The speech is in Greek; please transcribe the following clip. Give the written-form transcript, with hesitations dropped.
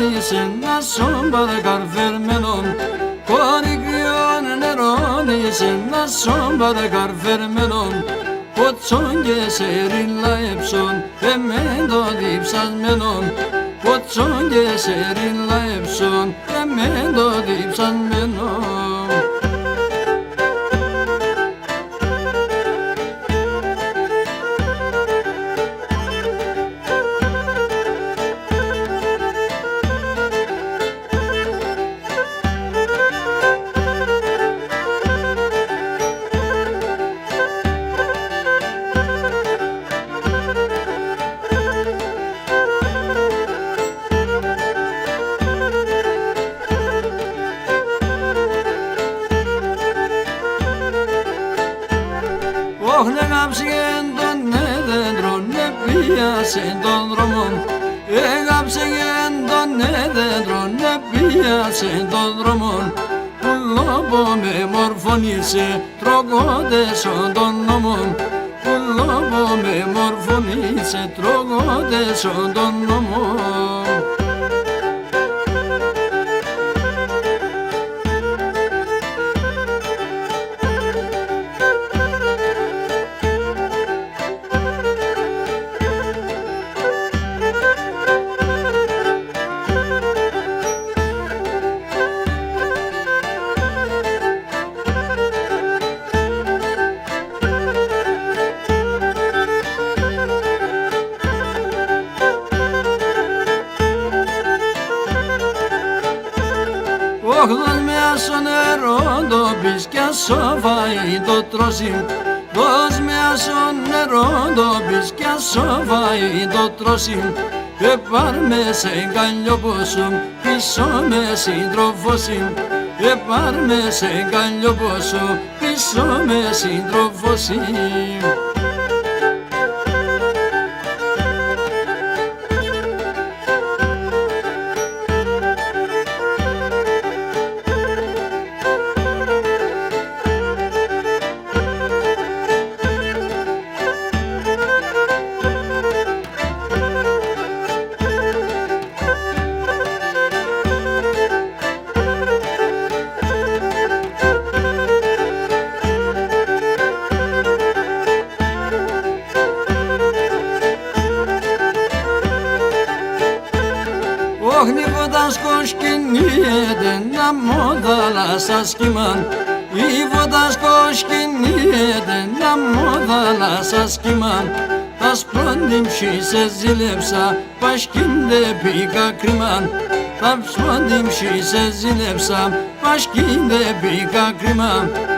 neronis na sombra gar vermenon Corigrion neronis na sombra gar vermenon Potsonge serilla epson emendo dipsas menon Potsonge serilla epson emendo dipsas menon Oh, ne gapsingen ne dendron ne piasen don romon gapsingen ne dendron ne piasen don romon Lobo me morfonise trogode son don nomon Lobo me morfonise trogode son don nomon Δώσ' μια στο νερό το πεις κι ασόφαει το τρώσιμ Δώσ' μια στο νερό το πεις κι ασόφαει το τρώσιμ Και πάρ' με σε καλλιοπόσομ πίσω με συντροφόσιμ Και πάρ' με σε καλλιοπόσομ πίσω με συντροφόσιμ Όχι βοτάσκος κινείται να μόδαλα σας κοιμάν Η βοτάσκος κινείται να μόδαλα σας κοιμάν Τα σπρόντιμში σε ζήλεψα πաշκίντε πήγα κρυμάν Τα σπρόντιμში σε ζήλεψα πաշκίντε πήγα κρυμάν